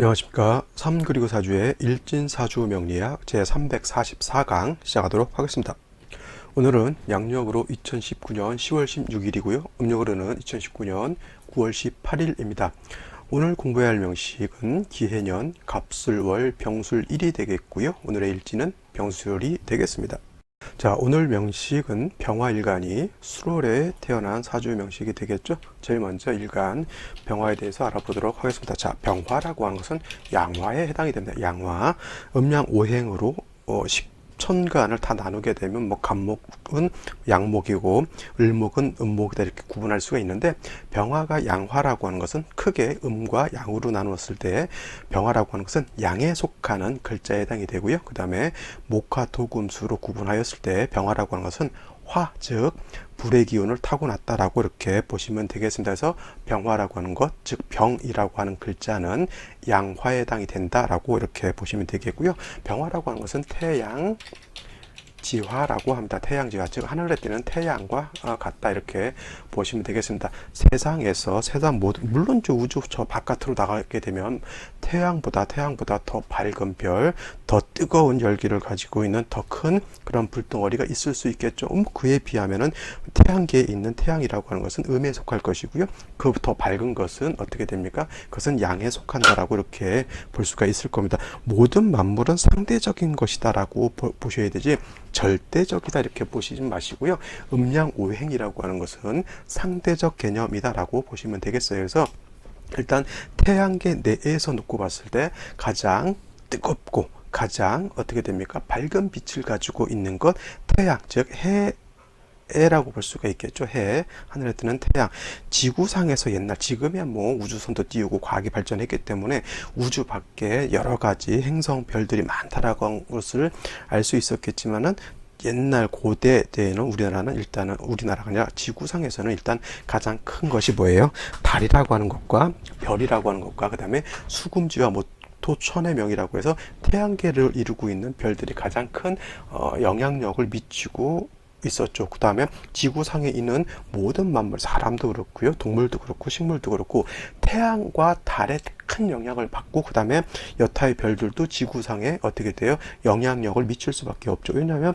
안녕하십니까. 3 그리고 4주의 일진사주 명리학 제344강 시작하도록 하겠습니다. 오늘은 양력으로 2019년 10월 16일이고요. 음력으로는 2019년 9월 18일입니다. 오늘 공부해야 할 명식은 기해년, 갑술월, 병술일이 되겠고요. 오늘의 일진은 병술이 되겠습니다. 자, 오늘 명식은 병화일간이 수월에 태어난 사주 명식이 되겠죠. 제일 먼저 일간 병화에 대해서 알아보도록 하겠습니다. 자, 병화라고 하는 것은 양화에 해당이 됩니다. 양화, 음양 오행으로 천간을 다 나누게 되면 뭐 간목은 양목이고 을목은 음목이다 이렇게 구분할 수가 있는데, 병화가 양화라고 하는 것은 크게 음과 양으로 나누었을 때 병화라고 하는 것은 양에 속하는 글자에 해당이 되고요. 그 다음에 목화 토금수로 구분하였을 때 병화라고 하는 것은 화, 즉 불의 기운을 타고났다라고 이렇게 보시면 되겠습니다. 그래서 병화라고 하는 것, 즉 병이라고 하는 글자는 양화에 해당이 된다라고 이렇게 보시면 되겠고요. 병화라고 하는 것은 태양 지화라고 합니다. 태양지화, 즉 하늘에 뜨는 태양과 같다 이렇게 보시면 되겠습니다. 세상에서 세상 모든, 물론 우주 저 바깥으로 나가게 되면 태양보다 더 밝은 별, 더 뜨거운 열기를 가지고 있는 더 큰 그런 불덩어리가 있을 수 있겠죠. 그에 비하면은 태양계에 있는 태양이라고 하는 것은 음에 속할 것이고요. 그 더 밝은 것은 어떻게 됩니까? 그것은 양에 속한다라고 이렇게 볼 수가 있을 겁니다. 모든 만물은 상대적인 것이다라고 보셔야 되지 절대적이다 이렇게 보시지 마시고요. 음양오행이라고 하는 것은 상대적 개념이다라고 보시면 되겠어요. 그래서 일단 태양계 내에서 놓고 봤을 때 가장 뜨겁고 가장 어떻게 됩니까? 밝은 빛을 가지고 있는 것, 태양, 즉 해라고 볼 수가 있겠죠. 해, 하늘에 뜨는 태양. 지구상에서 옛날, 지금이야 뭐 우주선도 띄우고 과학이 발전했기 때문에 우주 밖에 여러 가지 행성, 별들이 많다라고 하는 것을 알 수 있었겠지만은, 옛날 고대 때에는 우리나라가 아니라 지구상에서는 일단 가장 큰 것이 뭐예요? 달이라고 하는 것과 별이라고 하는 것과 그 다음에 수금지와 토천의 명이라고 해서 태양계를 이루고 있는 별들이 가장 큰 영향력을 미치고 있었죠. 그 다음에 지구상에 있는 모든 만물, 사람도 그렇고요, 동물도 그렇고, 식물도 그렇고, 태양과 달의 큰 영향을 받고, 그 다음에 여타의 별들도 지구상에 어떻게 돼요? 영향력을 미칠 수밖에 없죠. 왜냐하면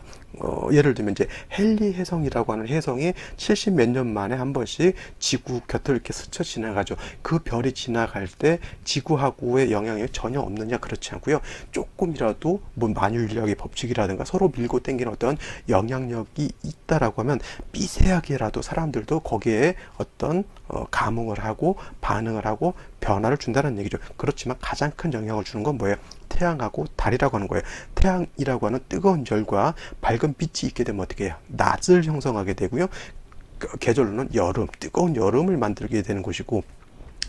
예를 들면 이제 헨리 해성이라고 하는 해성이 70 몇 년 만에 한 번씩 지구 곁을 이렇게 스쳐 지나가죠. 그 별이 지나갈 때 지구하고의 영향이 전혀 없느냐? 그렇지 않고요. 조금이라도 뭐 만유인력의 법칙이라든가 서로 밀고 당기는 어떤 영향력이 있다라고 하면 미세하게라도 사람들도 거기에 어떤 감흥을 하고 반응을 하고 변화를 준다는 얘기죠. 그렇지만 가장 큰 영향을 주는 건 뭐예요? 태양하고 달이라고 하는 거예요. 태양이라고 하는 뜨거운 열과 밝은 빛이 있게 되면 어떻게 해요? 낮을 형성하게 되고요. 계절로는 여름, 뜨거운 여름을 만들게 되는 것이고,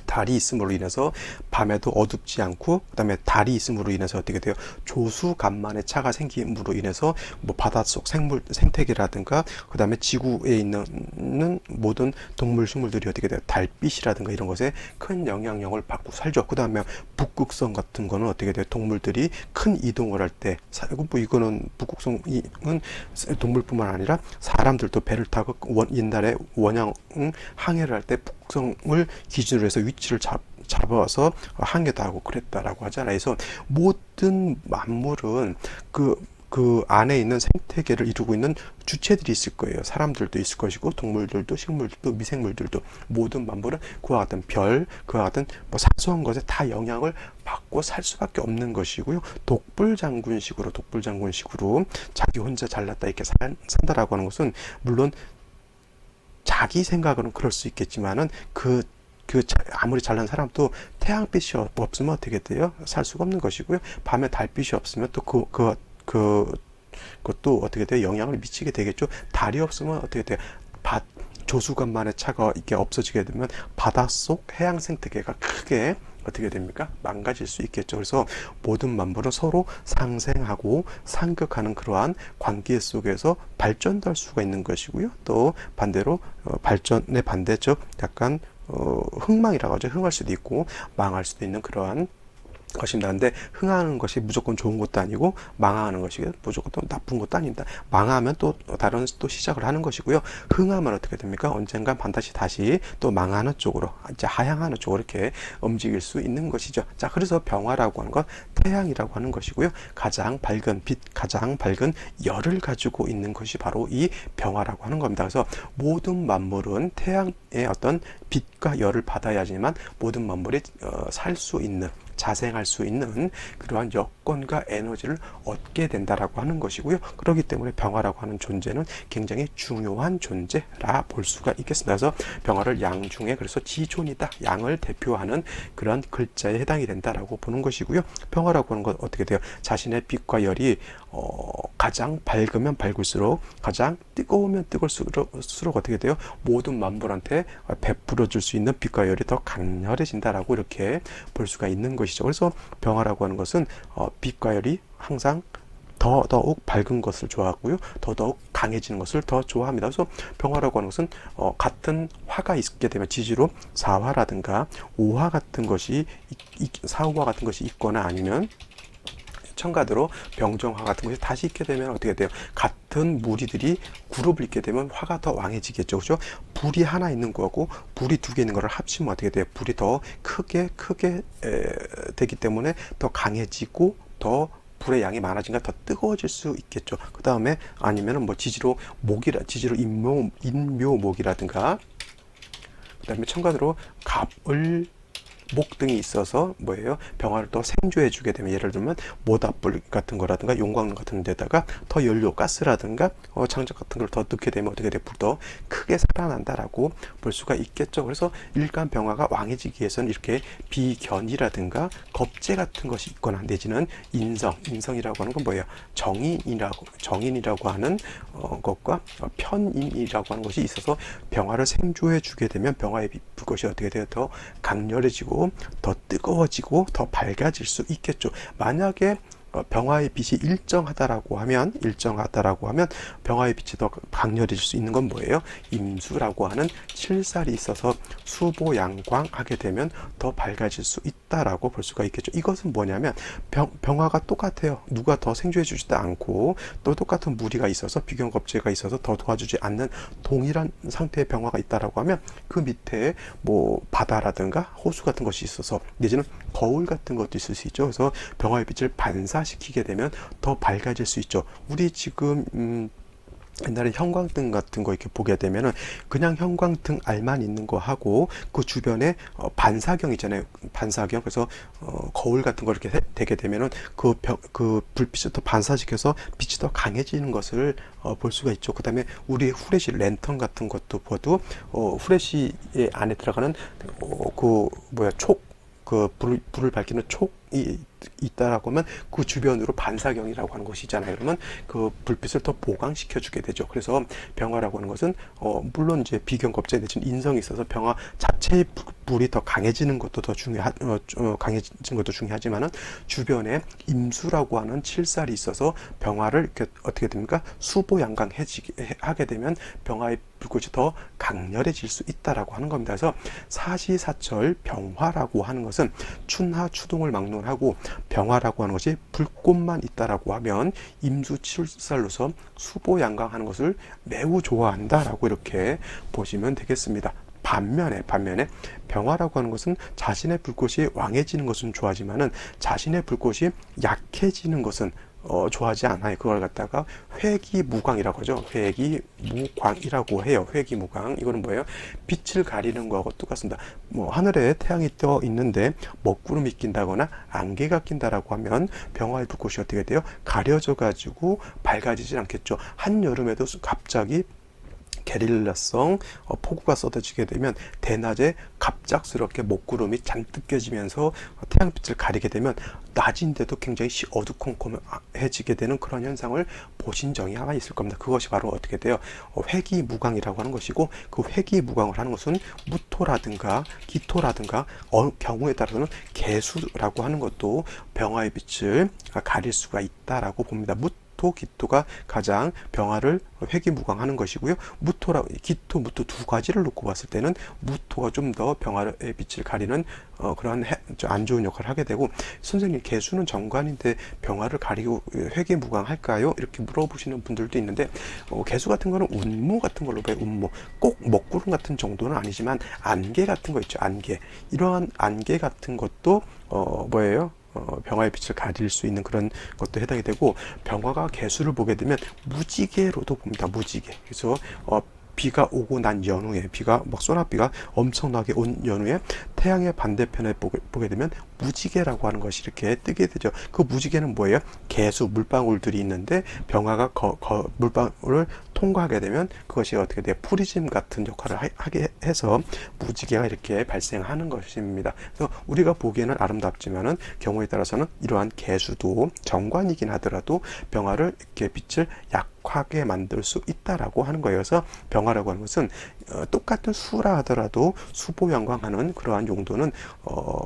달이 있음으로 인해서 밤에도 어둡지 않고, 그 다음에 달이 있음으로 인해서 어떻게 돼요? 조수간만의 차가 생김으로 인해서 뭐 바닷속 생태계라든가 그 다음에 지구에 있는 모든 동물 식물들이 어떻게 돼요? 달빛이라든가 이런 것에 큰 영향력을 받고 살죠. 그 다음에 북극성 같은 거는 어떻게 돼요? 동물들이 큰 이동을 할 때, 뭐 이거는 북극성은 동물뿐만 아니라 사람들도 배를 타고 옛날에 원양 항해를 할 때 북극성을 기준으로 해서 위치를 잡아서 항해도 하고 그랬다라고 하잖아요. 그래서 모든 만물은 그 안에 있는 생태계를 이루고 있는 주체들이 있을 거예요. 사람들도 있을 것이고, 동물들도, 식물들도, 미생물들도, 모든 만물은 그와 같은 별, 그와 같은 뭐 사소한 것에 다 영향을 받고 살 수밖에 없는 것이고요. 독불장군식으로 자기 혼자 잘났다 이렇게 산다라고 하는 것은, 물론 자기 생각으로는 그럴 수 있겠지만은 아무리 잘난 사람도 태양빛이 없으면 어떻게 돼요? 살 수가 없는 것이고요. 밤에 달빛이 없으면 또 그것도 어떻게 돼요? 영향을 미치게 되겠죠. 달이 없으면 어떻게 돼요? 조수간만의 차가 이렇게 없어지게 되면 바닷속 해양 생태계가 크게 어떻게 됩니까? 망가질 수 있겠죠. 그래서 모든 만물은 서로 상생하고 상극하는 그러한 관계 속에서 발전도 할 수가 있는 것이고요. 또 반대로 발전의 반대죠. 약간 흥망이라고 하죠. 흥할 수도 있고 망할 수도 있는 그러한 것입니다. 근데 흥하는 것이 무조건 좋은 것도 아니고 망하는 것이 무조건 또 나쁜 것도 아닙니다. 망하면 또 다른 또 시작을 하는 것이고요. 흥하면 어떻게 됩니까? 언젠간 반드시 다시 또 망하는 쪽으로, 이제 하향하는 쪽으로 이렇게 움직일 수 있는 것이죠. 자, 그래서 병화라고 하는 건 태양이라고 하는 것이고요. 가장 밝은 빛, 가장 밝은 열을 가지고 있는 것이 바로 이 병화라고 하는 겁니다. 그래서 모든 만물은 태양의 어떤 빛과 열을 받아야지만 모든 만물이 살 수 있는, 자생할 수 있는 그러한 여건과 에너지를 얻게 된다라고 하는 것이고요. 그렇기 때문에 병화라고 하는 존재는 굉장히 중요한 존재라 볼 수가 있겠습니다. 그래서 병화를 양 중에 그래서 지존이다, 양을 대표하는 그런 글자에 해당이 된다라고 보는 것이고요. 병화라고 하는 건 어떻게 돼요? 자신의 빛과 열이 가장 밝으면 밝을수록, 가장 뜨거우면 뜨거울수록 어떻게 돼요? 모든 만물한테 베풀어 줄 수 있는 빛과 열이 더 강렬해진다라고 이렇게 볼 수가 있는 것이죠. 그래서 병화라고 하는 것은 빛과 열이 항상 더더욱 밝은 것을 좋아하고요. 더더욱 강해지는 것을 더 좋아합니다. 그래서 병화라고 하는 것은 같은 화가 있게 되면 지지로 사화라든가 오화 같은 것이, 사오화 같은 것이 있거나 아니면 첨가대로 병정화 같은 것이 다시 있게 되면 어떻게 돼요? 같은 무리들이 그룹을 있게 되면 화가 더 왕해지겠죠. 그죠? 불이 하나 있는 거고 불이 두 개 있는 거를 합치면 어떻게 돼요? 불이 더 크게 되기 때문에 더 강해지고 더 불의 양이 많아지니까 더 뜨거워질 수 있겠죠. 그 다음에 아니면은 뭐 지지로 인묘목이라든가 그 다음에 첨가대로 갑을 목 등이 있어서 뭐예요? 병화를 더 생조해 주게 되면, 예를 들면 모닥불 같은 거라든가 용광로 같은 데다가 더 연료, 가스라든가 장작 같은 걸 더 넣게 되면 어떻게 돼? 불 더 크게 살아난다라고 볼 수가 있겠죠. 그래서 일간 병화가 왕해지기 위해서는 이렇게 비견이라든가 겁재 같은 것이 있거나 내지는 인성이라고 하는 건 뭐예요? 정인이라고 하는 것과 편인이라고 하는 것이 있어서 병화를 생조해 주게 되면 병화의 불꽃이 어떻게 돼요? 더 강렬해지고 더 뜨거워지고 더 밝아질 수 있겠죠. 만약에 병화의 빛이 일정하다라고 하면 병화의 빛이 더 강렬해질 수 있는 건 뭐예요? 임수라고 하는 칠살이 있어서 수보양광하게 되면 더 밝아질 수 있다라고 볼 수가 있겠죠. 이것은 뭐냐면 병화가 똑같아요. 누가 더 생조해 주지도 않고 또 똑같은 무리가 있어서 비견겁재가 있어서 더 도와주지 않는 동일한 상태의 병화가 있다라고 하면 그 밑에 뭐 바다라든가 호수 같은 것이 있어서 내지는 거울 같은 것도 있을 수 있죠. 그래서 병화의 빛을 반사시키게 되면 더 밝아질 수 있죠. 우리 지금 옛날에 형광등 같은 거 이렇게 보게 되면은 그냥 형광등 알만 있는 거 하고 그 주변에 반사경 있잖아요. 반사경. 그래서 거울 같은 거 이렇게 되게 되면은 그 불빛을 더 반사시켜서 빛이 더 강해지는 것을 볼 수가 있죠. 그 다음에 우리의 후레쉬 랜턴 같은 것도 봐도 후레쉬의 안에 들어가는 불을 밝히는 촉이 있다라고 하면 그 주변으로 반사경이라고 하는 것이 있잖아요. 그러면 그 불빛을 더 보강시켜 주게 되죠. 그래서 병화라고 하는 것은 물론 이제 비견겁재 내지는 인성이 있어서 병화 자체의 불이 더 강해지는 것도 강해지는 것도 중요하지만은 주변에 임수라고 하는 칠살이 있어서 병화를 이렇게 어떻게 됩니까? 수보양광해지게 하게 되면 병화의 불꽃이 더 강렬해질 수 있다라고 하는 겁니다. 그래서 사시사철 병화라고 하는 것은 춘하 추동을 막론하고 병화라고 하는 것이 불꽃만 있다라고 하면 임수칠살로서 수보양광하는 것을 매우 좋아한다라고 이렇게 보시면 되겠습니다. 반면에 병화라고 하는 것은 자신의 불꽃이 왕해지는 것은 좋아하지만은 자신의 불꽃이 약해지는 것은 좋아하지 않아요. 그걸 갖다가 회기무광이라고 하죠. 회기무광이라고 해요. 회기무광. 이거는 뭐예요? 빛을 가리는 거하고 똑같습니다. 뭐 하늘에 태양이 떠 있는데 먹구름이 낀다거나 안개가 낀다라고 하면 병화의 불꽃이 어떻게 돼요? 가려져 가지고 밝아지지 않겠죠. 한여름에도 갑자기 게릴라성 폭우가 쏟아지게 되면 대낮에 갑작스럽게 먹구름이 잔뜩 껴지면서 태양빛을 가리게 되면 낮인데도 굉장히 어두컴컴해지게 되는 그런 현상을 보신 적이 아마 있을 겁니다. 그것이 바로 어떻게 돼요? 회기무광이라고 하는 것이고, 그 회기무광을 하는 것은 무토라든가 기토라든가 경우에 따라서는 개수라고 하는 것도 병화의 빛을 가릴 수가 있다라고 봅니다. 기토가 가장 병화를 회귀무광하는 것이고요. 기토, 무토 두 가지를 놓고 봤을 때는 무토가 좀 더 병화의 빛을 가리는 그러한 안 좋은 역할을 하게 되고, 선생님 개수는 정관인데 병화를 가리고 회귀무광할까요? 이렇게 물어보시는 분들도 있는데, 개수 같은 거는 운모 같은 걸로 봐요. 운모. 꼭 먹구름 같은 정도는 아니지만 안개 같은 거 있죠. 안개. 이러한 안개 같은 것도 뭐예요? 병화의 빛을 가릴 수 있는 그런 것도 해당이 되고, 병화가 개수를 보게 되면 무지개로도 봅니다. 무지개. 그래서 비가 오고 난 연후에, 비가 막 소나비가 엄청나게 온 연후에 태양의 반대편에 보게 되면 무지개라고 하는 것이 이렇게 뜨게 되죠. 그 무지개는 뭐예요? 개수, 물방울들이 있는데 병화가 물방울을 통과하게 되면 그것이 어떻게 돼요? 프리즘 같은 역할을 하게 해서 무지개가 이렇게 발생하는 것입니다. 그래서 우리가 보기에는 아름답지만은 경우에 따라서는 이러한 개수도 정관이긴 하더라도 병화를 이렇게 빛을 약하게 만들 수 있다라고 하는 거예요. 그래서 병화라고 하는 것은 똑같은 수라 하더라도 수보양광하는 그러한 용도는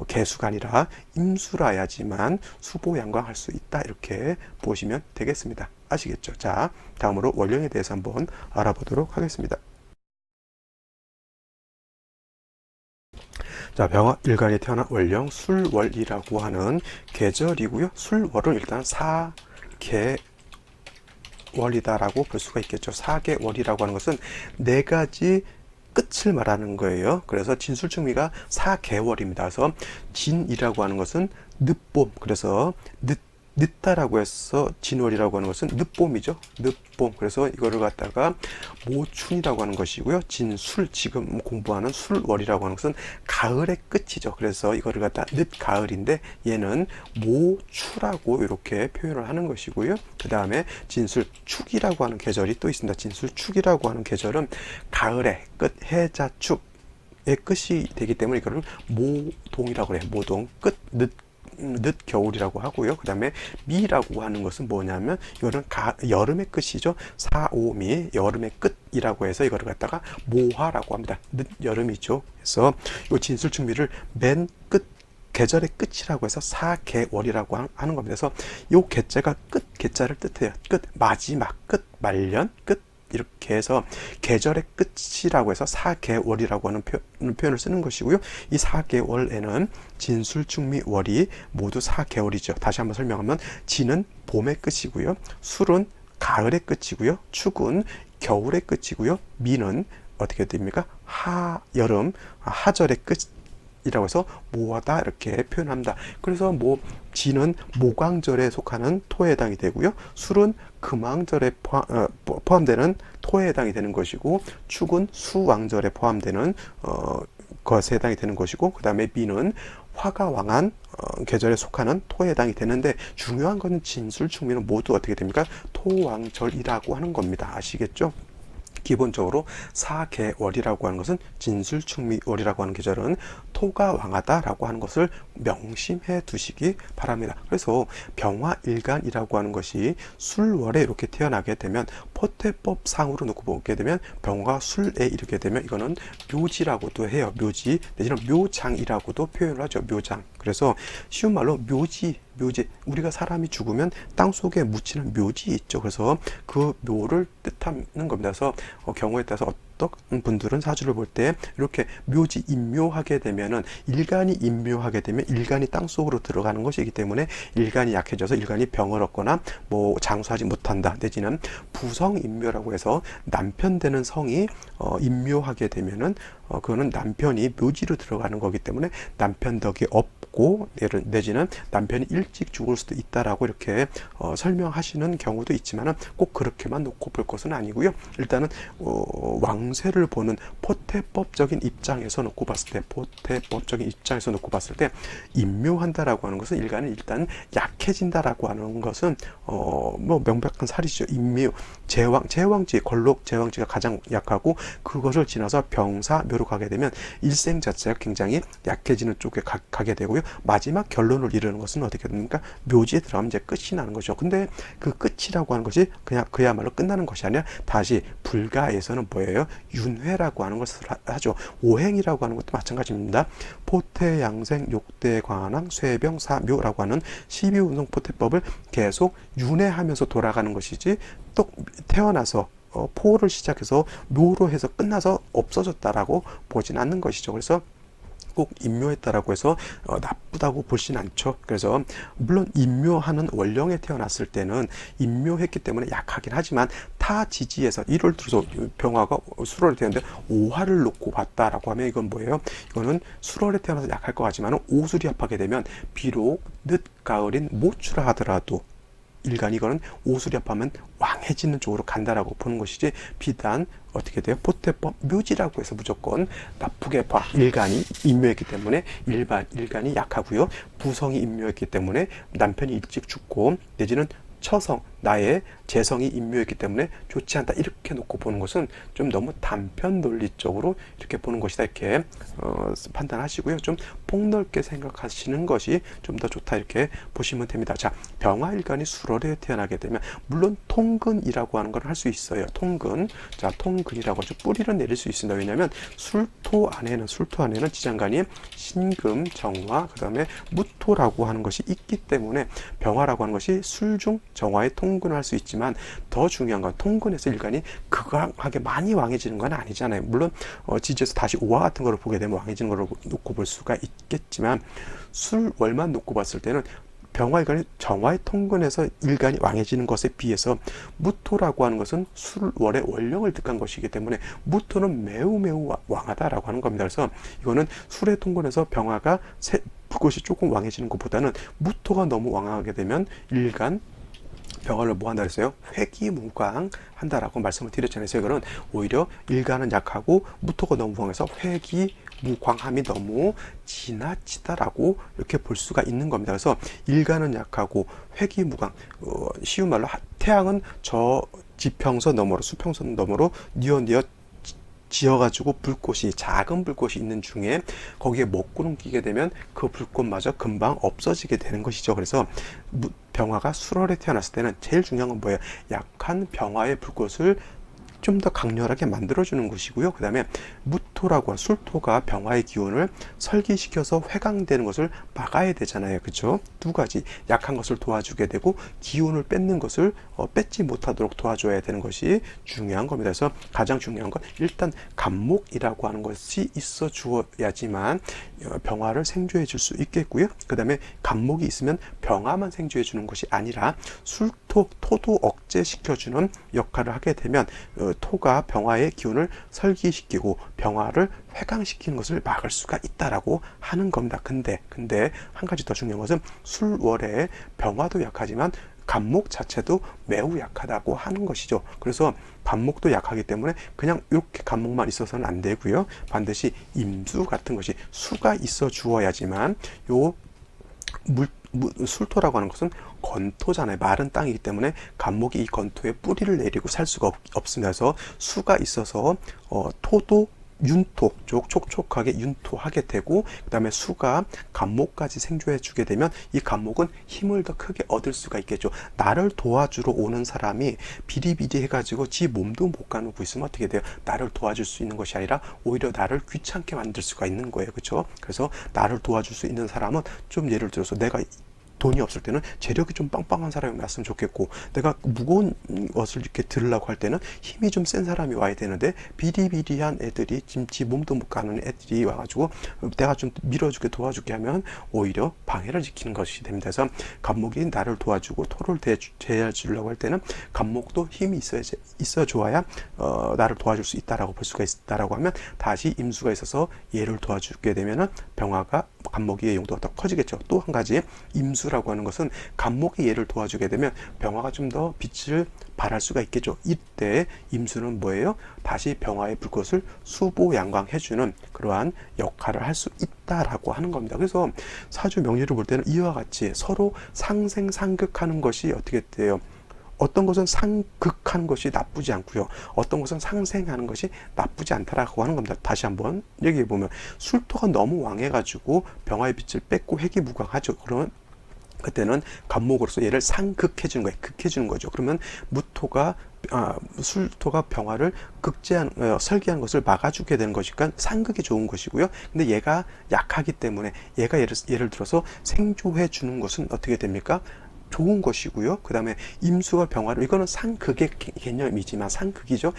개수가 아니라 임수라야지만 수보양광할 수 있다, 이렇게 보시면 되겠습니다. 아시겠죠? 자, 다음으로 월령에 대해서 한번 알아보도록 하겠습니다. 자, 병화 일간에 태어난 월령 술월이라고 하는 계절이고요. 술월은 일단 사계월이다라고 볼 수가 있겠죠. 사계월이라고 하는 것은 네 가지 끝을 말하는 거예요. 그래서 진술충미가 4개월입니다. 그래서 진이라고 하는 것은 늦봄, 그래서 늦다라고 해서 진월이라고 하는 것은 늦봄이죠. 늦봄. 그래서 이거를 갖다가 모춘이라고 하는 것이고요. 진술, 지금 공부하는 술월이라고 하는 것은 가을의 끝이죠. 그래서 이거를 갖다 늦가을인데 얘는 모추라고 이렇게 표현을 하는 것이고요. 그 다음에 진술축이라고 하는 계절이 또 있습니다. 진술축이라고 하는 계절은 가을의 끝, 해자축의 끝이 되기 때문에 이거를 모동이라고 해요. 모동, 끝, 늦겨울이라고 하고요. 그 다음에 미라고 하는 것은 뭐냐면 이거는 여름의 끝이죠. 사오미, 여름의 끝이라고 해서 이거를 갖다가 모화라고 합니다. 늦여름이죠. 그래서 이 진술충미를 맨 끝, 계절의 끝이라고 해서 사계월이라고 하는 겁니다. 그래서 이 계자가 끝, 계자를 뜻해요. 끝, 마지막, 끝, 말년, 끝, 이렇게 해서 계절의 끝이라고 해서 사계월이라고 하는 표현을 쓰는 것이고요. 이 4개월에는 진술충미월이 모두 4개월이죠. 다시 한번 설명하면 진은 봄의 끝이고요. 술은 가을의 끝이고요. 축은 겨울의 끝이고요. 미는 어떻게 됩니까? 여름, 하절의 끝이라고 해서 모하다 이렇게 표현합니다. 그래서 진은 모광절에 속하는 토에 해당이 되고요. 술은 금왕절에 포함되는 토에 해당이 되는 것이고, 축은 수왕절에 포함되는 것에 해당이 되는 것이고, 그 다음에 미는 화가 왕한 계절에 속하는 토에 해당이 되는데, 중요한 것은 진술충미는 모두 어떻게 됩니까? 토왕절이라고 하는 겁니다. 아시겠죠? 기본적으로 사계월이라고 하는 것은 진술충미월이라고 하는 계절은 토가 왕하다라고 하는 것을 명심해 두시기 바랍니다. 그래서 병화일간이라고 하는 것이 술월에 이렇게 태어나게 되면 포태법상으로 놓고 보게 되면 병화가 술에 이르게 되면 이거는 묘지라고도 해요. 묘지 내지는 묘장이라고도 표현을 하죠. 묘장. 그래서 쉬운 말로 묘지, 우리가 사람이 죽으면 땅속에 묻히는 묘지 있죠. 그래서 그 묘를 뜻하는 겁니다. 그래서 경우에 따라서 어떤 분들은 사주를 볼 때 이렇게 묘지 임묘하게 되면은, 일간이 임묘하게 되면 일간이 땅속으로 들어가는 것이기 때문에 일간이 약해져서 일간이 병을 얻거나 장수하지 못한다, 내지는 부성임묘라고 해서 남편 되는 성이 임묘하게 되면은 그거는 남편이 묘지로 들어가는 거기 때문에 남편 덕이 없고, 내지는 남편이 일찍 죽을 수도 있다라고 이렇게 설명하시는 경우도 있지만은 꼭 그렇게만 놓고 볼 것은 아니고요. 일단은 왕세를 보는 포태법적인 입장에서 놓고 봤을 때 임묘한다라고 하는 것은 일간은 일단 약해진다라고 하는 것은 명백한 사실이죠. 임묘, 제왕지, 걸록 제왕지가 가장 약하고 그것을 지나서 병사, 묘 임묘로 가게 되면 일생 자체가 굉장히 약해지는 쪽에 가게 되고요. 마지막 결론을 이루는 것은 어떻게 됩니까? 묘지에 들어가면 이제 끝이 나는 거죠. 근데 그 끝이라고 하는 것이 그냥 그야말로 끝나는 것이 아니라 다시 불가에서는 뭐예요? 윤회라고 하는 것을 하죠. 오행이라고 하는 것도 마찬가지입니다. 포태, 양생, 욕대, 광환왕, 쇠병, 사묘라고 하는 12운송 포태법을 계속 윤회하면서 돌아가는 것이지 또 태어나서 포를 시작해서 묘로 해서 끝나서 없어졌다라고 보진 않는 것이죠. 그래서 꼭 임묘했다라고 해서 나쁘다고 보진 않죠. 그래서 물론 임묘하는 원령에 태어났을 때는 임묘했기 때문에 약하긴 하지만 타 지지에서 예를 들어서 병화가 수월에 태어났는데 오화를 놓고 봤다라고 하면 이건 뭐예요? 이거는 수월에 태어나서 약할 것 같지만 오술이 합하게 되면 비록 늦가을인 모추라 하더라도 일간 이거는 오술이 합하면 왕해지는 쪽으로 간다라고 보는 것이지 비단 어떻게 돼요? 포태법 묘지라고 해서 무조건 나쁘게 봐. 일간이 임묘했기 때문에 일간이 약하고요. 부성이 임묘했기 때문에 남편이 일찍 죽고 내지는 처성, 나의 재성이 임묘했기 때문에 좋지 않다 이렇게 놓고 보는 것은 좀 너무 단편 논리적으로 이렇게 보는 것이다 이렇게 판단하시고요. 좀 폭넓게 생각하시는 것이 좀 더 좋다 이렇게 보시면 됩니다. 자, 병화일간이 수월에 태어나게 되면 물론 통근이라고 하는 걸 할 수 있어요. 통근. 자, 통근이라고 하죠. 뿌리를 내릴 수 있습니다. 왜냐하면 술토 안에는 지장간이 신금, 정화, 그 다음에 무토라고 하는 것이 있기 때문에 병화라고 하는 것이 술중 정화의 통근을 할 수 있지만 더 중요한 건 통근에서 일간이 극악하게 많이 왕해지는 건 아니잖아요. 물론 지지에서 다시 오화 같은 거를 보게 되면 왕해지는 거를 놓고 볼 수가 있겠지만 술월만 놓고 봤을 때는 병화일간이 정화의 통근에서 일간이 왕해지는 것에 비해서 무토라고 하는 것은 술월의 원령을 득한 것이기 때문에 무토는 매우 왕하다라고 하는 겁니다. 그래서 이거는 술의 통근에서 병화가 그것이 조금 왕해지는 것보다는 무토가 너무 왕하게 되면 일간 병화를 뭐 한다 그랬어요? 회기무광 한다라고 말씀을 드렸잖아요. 그래서 이거는 오히려 일간은 약하고 무토가 너무 왕해서 회기무광함이 너무 지나치다라고 이렇게 볼 수가 있는 겁니다. 그래서 일간은 약하고 회기무광 쉬운 말로 태양은 저 지평선 너머로 수평선 너머로 뉘어 지어가지고 불꽃이 작은 불꽃이 있는 중에 거기에 먹구름 끼게 되면 그 불꽃마저 금방 없어지게 되는 것이죠. 그래서 병화가 수월에 태어났을 때는 제일 중요한 건 뭐예요? 약한 병화의 불꽃을 좀 더 강렬하게 만들어주는 것이고요. 그 다음에 무토라고 술토가 병화의 기운을 설기시켜서 회강되는 것을 막아야 되잖아요. 그렇죠? 두 가지 약한 것을 도와주게 되고 기운을 뺏는 것을 뺏지 못하도록 도와줘야 되는 것이 중요한 겁니다. 그래서 가장 중요한 건 일단 간목이라고 하는 것이 있어 주어야지만 병화를 생조해 줄 수 있겠고요. 그 다음에 간목이 있으면 병화만 생조해 주는 것이 아니라 토도 억제시켜주는 역할을 하게 되면 토가 병화의 기운을 설기시키고 병화를 회강시키는 것을 막을 수가 있다라고 하는 겁니다. 근데 한 가지 더 중요한 것은 술월에 병화도 약하지만 간목 자체도 매우 약하다고 하는 것이죠. 그래서 간목도 약하기 때문에 그냥 이렇게 간목만 있어서는 안 되고요. 반드시 임수 같은 것이 수가 있어 주어야지만 요 술토라고 하는 것은 건토잖아요. 마른 땅이기 때문에 간목이 이 건토에 뿌리를 내리고 살 수가 없으면서 수가 있어서 토도 윤토, 촉촉하게 윤토하게 되고 그 다음에 수가 간목까지 생조해 주게 되면 이 간목은 힘을 더 크게 얻을 수가 있겠죠. 나를 도와주러 오는 사람이 비리비리 해가지고 지 몸도 못 가누고 있으면 어떻게 돼요? 나를 도와줄 수 있는 것이 아니라 오히려 나를 귀찮게 만들 수가 있는 거예요. 그렇죠? 그래서 나를 도와줄 수 있는 사람은 좀 예를 들어서 내가 돈이 없을 때는 재력이 좀 빵빵한 사람이 왔으면 좋겠고 내가 무거운 것을 이렇게 들으려고 할 때는 힘이 좀 센 사람이 와야 되는데 비리비리한 애들이 지 몸도 못 가는 애들이 와가지고 내가 좀 밀어주게 도와주게 하면 오히려 방해를 지키는 것이 됩니다. 그래서 간목이 나를 도와주고 토를 대해주려고 할 때는 간목도 힘이 있어 줘야 나를 도와줄 수 있다라고 볼 수가 있다라고 하면 다시 임수가 있어서 얘를 도와주게 되면은 병화가 간목의 용도가 더 커지겠죠. 또 한 가지 임수라고 하는 것은 간목이 얘를 도와주게 되면 병화가 좀 더 빛을 발할 수가 있겠죠. 이때 임수는 뭐예요? 다시 병화의 불꽃을 수보양광해주는 그러한 역할을 할 수 있다라고 하는 겁니다. 그래서 사주 명리를 볼 때는 이와 같이 서로 상생상극하는 것이 어떻게 돼요? 어떤 것은 상극하는 것이 나쁘지 않고요. 어떤 것은 상생하는 것이 나쁘지 않다라고 하는 겁니다. 다시 한번 얘기해 보면 술토가 너무 왕해가지고 병화의 빛을 뺏고 회귀무광하죠. 그러면 그때는 간목으로서 얘를 상극해 주는 거예요. 극해 주는 거죠. 그러면 무토가 술토가 병화를 설계한 것을 막아주게 되는 것이니까 상극이 좋은 것이고요. 근데 얘가 약하기 때문에 얘가 예를 들어서 생조해 주는 것은 어떻게 됩니까? 좋은 것이고요. 그 다음에 임수가 병화를, 이거는 상극의 개념이지만 상극이죠.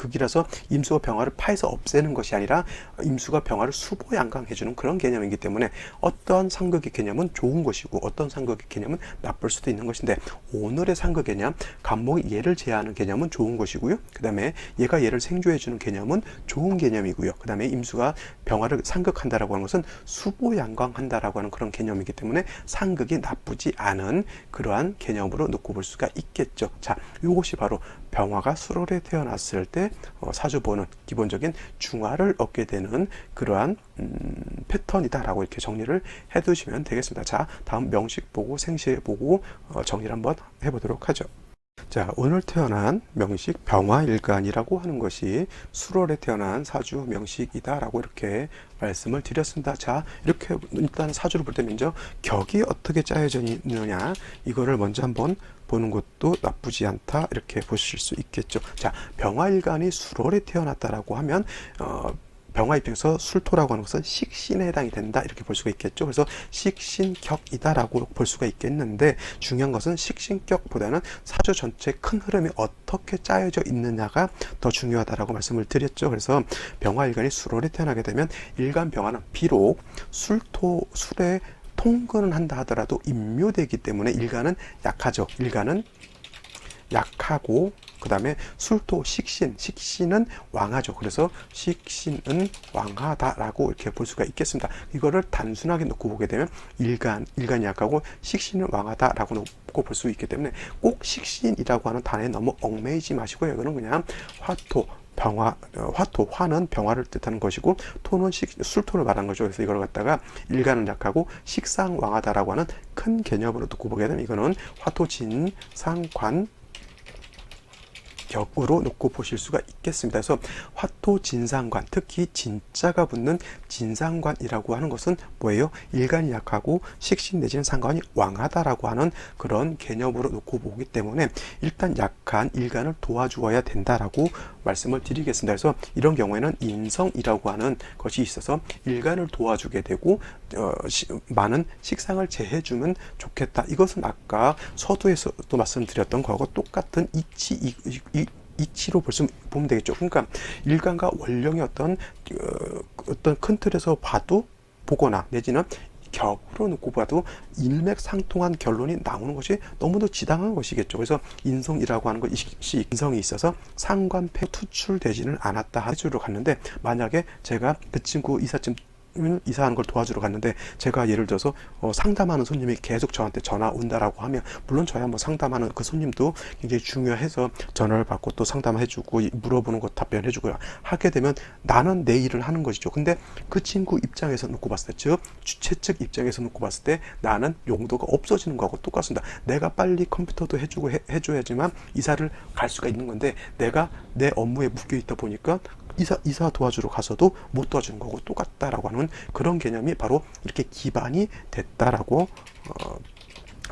극이라서 임수가 병화를 파해서 없애는 것이 아니라 임수가 병화를 수보양강해주는 그런 개념이기 때문에 어떤 상극의 개념은 좋은 것이고 어떤 상극의 개념은 나쁠 수도 있는 것인데, 오늘의 상극 개념, 간목이 얘를 제하는 개념은 좋은 것이고요. 그 다음에 얘가 얘를 생조해주는 개념은 좋은 개념이고요. 그 다음에 임수가 병화를 상극한다라고 하는 것은 수보양강한다라고 하는 그런 개념이기 때문에 상극이 나쁘지 않은 그러한 개념으로 놓고 볼 수가 있겠죠. 자, 이것이 바로 병화가 수월에 태어났을 때 사주보는 기본적인 중화를 얻게 되는 그러한 패턴이다라고 이렇게 정리를 해두시면 되겠습니다. 자, 다음 명식 보고 생시에 보고 정리를 한번 해보도록 하죠. 자, 오늘 태어난 명식 병화일간이라고 하는 것이 수월에 태어난 사주 명식이다라고 이렇게 말씀을 드렸습니다. 자, 이렇게 일단 사주를 볼 때 먼저 격이 어떻게 짜여져 있느냐, 이거를 먼저 한번 보는 것도 나쁘지 않다 이렇게 보실 수 있겠죠. 자, 병화일간이 수월에 태어났다라고 하면 병화 입장에서 술토라고 하는 것은 식신에 해당이 된다 이렇게 볼 수가 있겠죠. 그래서 식신격이다라고 볼 수가 있겠는데, 중요한 것은 식신격보다는 사주 전체 큰 흐름이 어떻게 짜여져 있느냐가 더 중요하다라고 말씀을 드렸죠. 그래서 병화일간이 수월에 태어나게 되면 일간 병화는 비록 술에 통근은 한다 하더라도 임묘되기 때문에 일간은 약하죠. 일간은 약하고, 그 다음에 술토 식신은 왕하죠. 그래서 식신은 왕하다라고 이렇게 볼 수가 있겠습니다. 이거를 단순하게 놓고 보게 되면 일간이 약하고 식신은 왕하다라고 놓고 볼 수 있기 때문에 꼭 식신이라고 하는 단어에 너무 얽매이지 마시고요. 이거는 그냥 화는 병화를 뜻하는 것이고, 토는 술토를 말하는 거죠. 그래서 이걸 갖다가 일간은 약하고 식상왕하다라고 하는 큰 개념으로 놓고 보게 되면 이거는 화토진상관 격으로 놓고 보실 수가 있겠습니다. 그래서 화토진상관, 특히 진자가 붙는 진상관이라고 하는 것은 뭐예요? 일간이 약하고 식신 내지는 상관이 왕하다라고 하는 그런 개념으로 놓고 보기 때문에 일단 약한 일간을 도와주어야 된다라고 말씀을 드리겠습니다. 그래서 이런 경우에는 인성이라고 하는 것이 있어서 일간을 도와주게 되고 많은 식상을 제해주면 좋겠다. 이것은 아까 서두에서도 말씀드렸던 거하고 똑같은 이치로 보면 되겠죠. 그러니까 일간과 원령의 어떤 큰 틀에서 보거나 내지는 격으로 놓고 봐도 일맥상통한 결론이 나오는 것이 너무도 지당한 것이겠죠. 그래서 인성이라고 하는 것이 인성이 있어서 상관패 투출되지는 않았다 해주러 갔는데, 만약에 제가 그 친구 이사하는 걸 도와주러 갔는데 제가 예를 들어서 상담하는 손님이 계속 저한테 전화 온다라고 하면, 물론 저야 뭐 상담하는 그 손님도 굉장히 중요해서 전화를 받고 또 상담해주고 물어보는 것 답변해주고요 하게 되면 나는 내 일을 하는 것이죠. 근데 그 친구 입장에서 놓고 봤을 때, 즉 주최 측 입장에서 놓고 봤을 때 나는 용도가 없어지는 거하고 똑같습니다. 내가 빨리 컴퓨터도 해줘야지만 이사를 갈 수가 있는 건데, 내가 내 업무에 묶여 있다 보니까 이사 도와주러 가서도 못 도와주는 거고 똑같다라고 하는 그런 개념이 바로 이렇게 기반이 됐다라고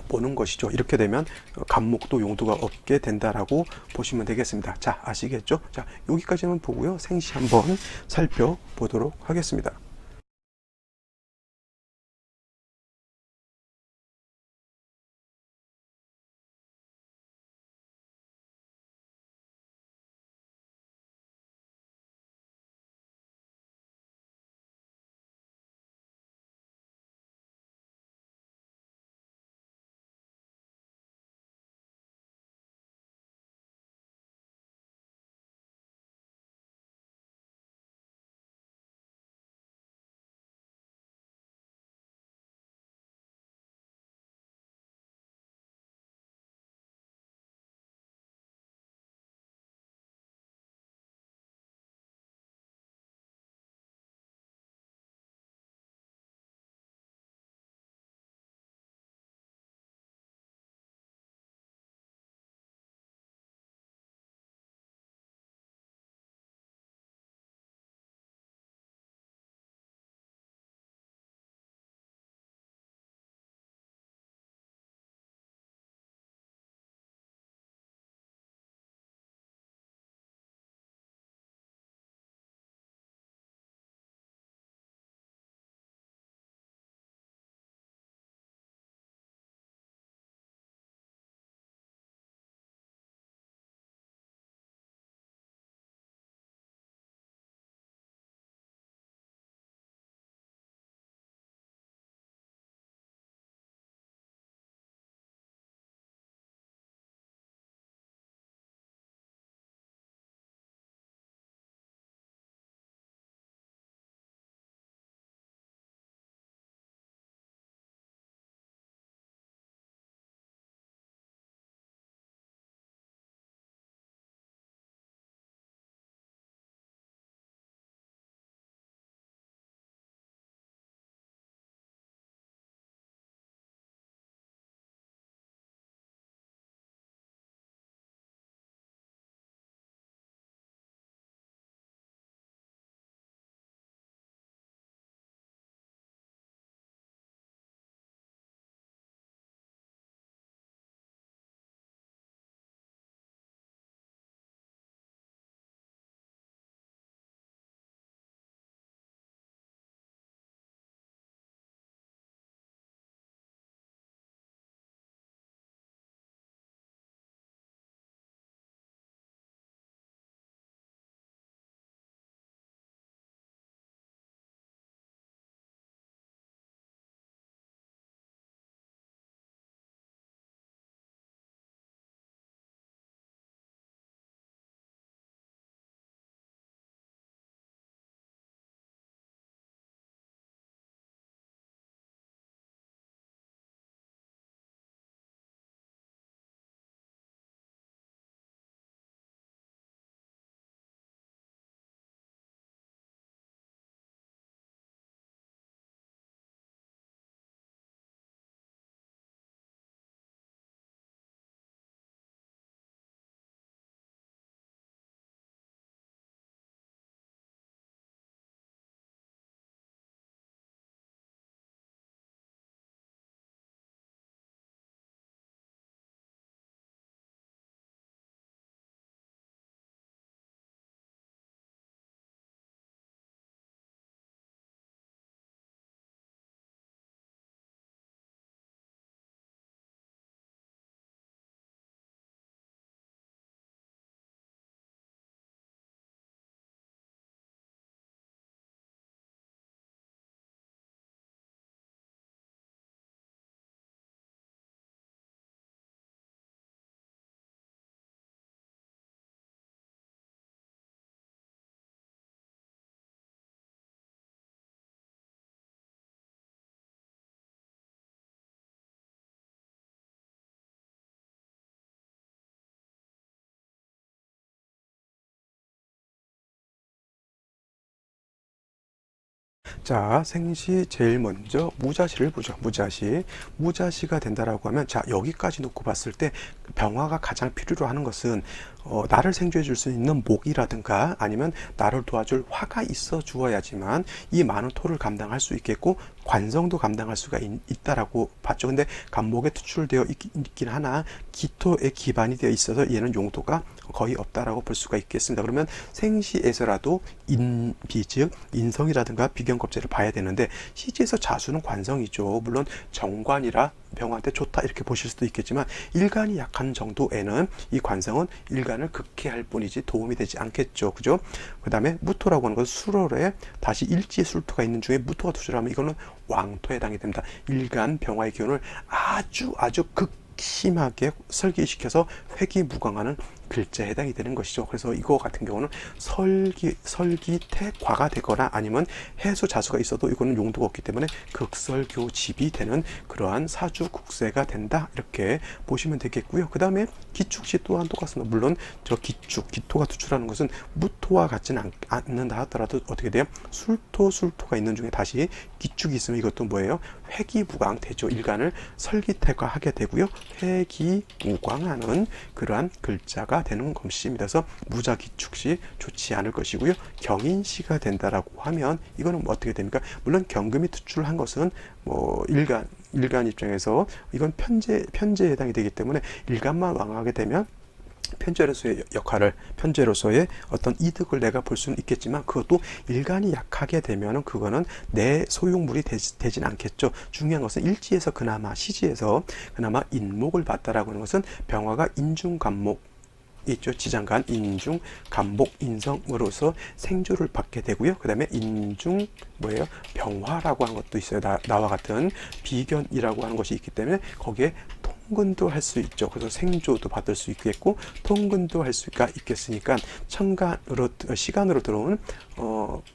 보는 것이죠. 이렇게 되면 간목도 용도가 없게 된다라고 보시면 되겠습니다. 자, 아시겠죠? 자, 여기까지만 보고요. 생시 한번 살펴보도록 하겠습니다. 자, 생시 제일 먼저 무자시를 보죠. 무자시. 무자시가 된다라고 하면, 자, 여기까지 놓고 봤을 때 병화가 가장 필요로 하는 것은 나를 생존해 줄 수 있는 목이라든가 아니면 나를 도와줄 화가 있어 주어야지만 이 많은 토를 감당할 수 있겠고 관성도 감당할 수가 있다라고 봤죠. 근데 간목에 투출되어 있긴 하나 기토에 기반이 되어 있어서 얘는 용도가 거의 없다라고 볼 수가 있겠습니다. 그러면 생시에서라도 인비 즉 인성이라든가 비견겁제를 봐야 되는데 시지에서 자수는 관성이죠. 물론 정관이라 병화한테 좋다 이렇게 보실 수도 있겠지만 일간이 약한 정도에는 이 관성은 일간을 극해할 뿐이지 도움이 되지 않겠죠. 그죠? 그 다음에 무토라고 하는 것은 수월에 다시 일지의 술토가 있는 중에 무토가 투출하면 이거는 왕토에 해당이 됩니다. 일간 병화의 기운을 아주 극심하게 설기시켜서 회기무광하는 글자에 해당이 되는 것이죠. 그래서 이거 같은 경우는 설기태과가 되거나 아니면 해수자수가 있어도 이거는 용도가 없기 때문에 극설교집이 되는 그러한 사주국세가 된다 이렇게 보시면 되겠고요. 그 다음에 기축시 또한 똑같습니다. 물론 저 기토가 투출하는 것은 무토와 같지는 않는다 하더라도 어떻게 돼요? 술토가 있는 중에 다시 기축이 있으면 이것도 뭐예요? 회기무광 되죠. 일간을 설기태과하게 되고요. 회기무광하는 그러한 글자가 되는 것입니다. 그래서 무자기축시 좋지 않을 것이고요. 경인시가 된다라고 하면 이거는 뭐 어떻게 됩니까? 물론 경금이 투출한 것은 뭐 일간 입장에서 이건 편제에 해당이 되기 때문에 일간만 왕하게 되면 편제로서의 역할을 편제로서의 어떤 이득을 내가 볼 수는 있겠지만 그것도 일간이 약하게 되면은 그거는 내 소용물이 되진 않겠죠. 중요한 것은 일지에서 그나마 시지에서 그나마 인목을 봤다라고 하는 것은 병화가 인중간목 있죠. 지장간, 인중, 간목, 인성으로서 생조를 받게 되고요. 그 다음에 인중 병화라고 하는 것도 있어요. 나와 같은 비견이라고 하는 것이 있기 때문에 거기에 통근도 할 수 있죠. 그래서 생조도 받을 수 있겠고 통근도 할 수가 있겠으니까 시간으로 들어오는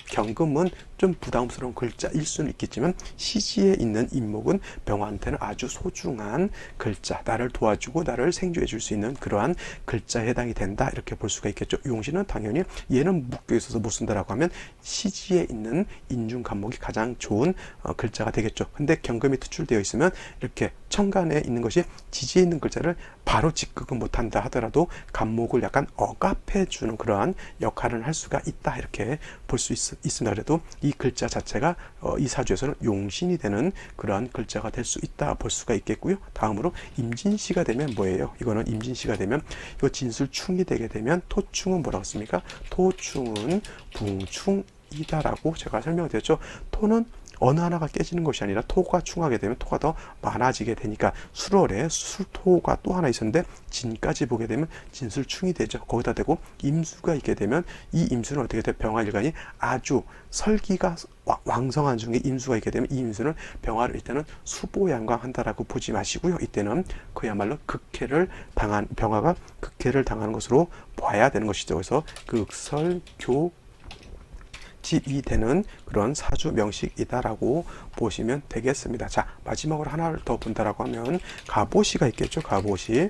경금은 좀 부담스러운 글자일 수는 있겠지만 시지에 있는 인목은 병화한테는 아주 소중한 글자, 나를 도와주고 나를 생조해 줄 수 있는 그러한 글자에 해당이 된다 이렇게 볼 수가 있겠죠. 용신은 당연히 얘는 묶여 있어서 못 쓴다라고 하면 시지에 있는 인중 간목이 가장 좋은 글자가 되겠죠. 근데 경금이 투출되어 있으면 이렇게 천간에 있는 것이 지지에 있는 글자를 바로 직극은 못한다 하더라도 간목을 약간 억압해 주는 그러한 역할을 할 수가 있다 이렇게 볼 수 있습니다. 그래도 이 글자 자체가 이 사주에서는 용신이 되는 그러한 글자가 될 수 있다 볼 수가 있겠고요. 다음으로 임진시가 되면 뭐예요? 이거는 임진시가 되면 이거 진술충이 되게 되면 토충은 뭐라고 씁니까? 토충은 붕충이다라고 제가 설명드렸죠. 토는 어느 하나가 깨지는 것이 아니라 토가 충하게 되면 토가 더 많아지게 되니까 수월에 술토가 또 하나 있었는데 진까지 보게 되면 진술충이 되죠. 거기다 대고 임수가 있게 되면 이 임수는 어떻게 돼요? 병화일간이 아주 설기가 왕성한 중에 임수가 있게 되면 이 임수는 병화를 이때는 수보양광한다라고 보지 마시고요. 이때는 그야말로 병화가 극해를 당하는 것으로 봐야 되는 것이죠. 그래서 극설교 집이 되는 그런 사주 명식이다라고 보시면 되겠습니다. 자, 마지막으로 하나를 더 본다라고 하면 갑오시가 있겠죠. 갑오시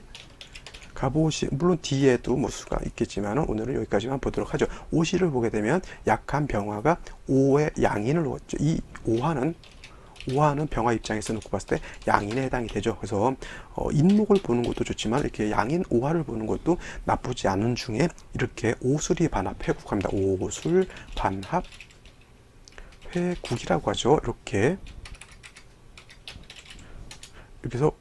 물론 뒤에도 뭐 수가 있겠지만 오늘은 여기까지만 보도록 하죠. 오시를 보게 되면 약한 병화가 오의 양인을 놓았죠. 이 오화는 병화 입장에서 놓고 봤을 때 양인에 해당이 되죠. 그래서 인목을 보는 것도 좋지만 이렇게 양인 오화를 보는 것도 나쁘지 않은 중에 이렇게 오술이 반합 회국합니다. 오술 반합 회국이라고 하죠. 이렇게 해서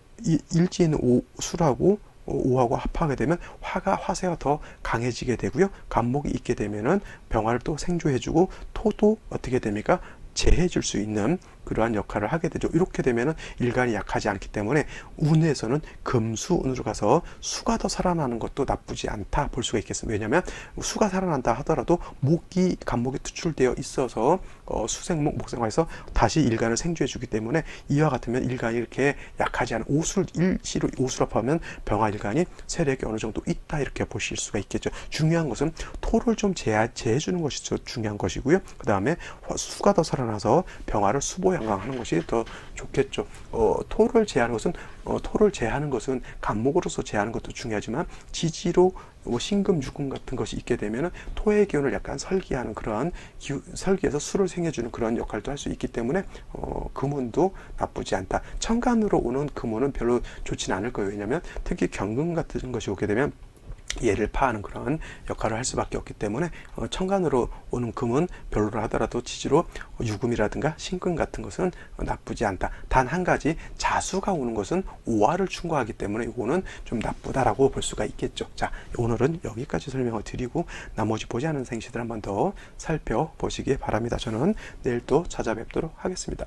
일지에 있는 오술하고 오하고 합하게 되면 화세가 더 강해지게 되고요. 간목이 있게 되면은 병화를 또 생조해주고 토도 어떻게 됩니까? 재해줄 수 있는 그러한 역할을 하게 되죠. 이렇게 되면은 일간이 약하지 않기 때문에 운에서는 금수운으로 가서 수가 더 살아나는 것도 나쁘지 않다 볼 수가 있겠습니다. 왜냐하면 수가 살아난다 하더라도 간목이 투출되어 있어서 수생목 목생화에서 다시 일간을 생주해 주기 때문에 이와 같으면 일간이 이렇게 약하지 않은 일시로 오술합하면 병화 일간이 세력이 어느 정도 있다 이렇게 보실 수가 있겠죠. 중요한 것은 토를 좀 제해 주는 것이 중요한 것이고요. 그 다음에 수가 더 살아나서 병화를 수보 토 양강하는 것이 더 좋겠죠. 토를 제하는 것은 간목으로서 제하는 것도 중요하지만 지지로 뭐 신금, 유금 같은 것이 있게 되면 토의 기운을 약간 설기하는 그러한 설기에서 수를 생겨주는 그런 역할도 할 수 있기 때문에 금운도 나쁘지 않다. 천간으로 오는 금운은 별로 좋지는 않을 거예요. 왜냐하면 특히 경금 같은 것이 오게 되면 얘를 파하는 그런 역할을 할 수밖에 없기 때문에 천간으로 오는 금은 별로라 하더라도 지지로 유금이라든가 신금 같은 것은 나쁘지 않다. 단 한 가지 자수가 오는 것은 오화를 충고하기 때문에 이거는 좀 나쁘다라고 볼 수가 있겠죠. 자, 오늘은 여기까지 설명을 드리고 나머지 보지 않은 생시들 한번 더 살펴보시기 바랍니다. 저는 내일 또 찾아뵙도록 하겠습니다.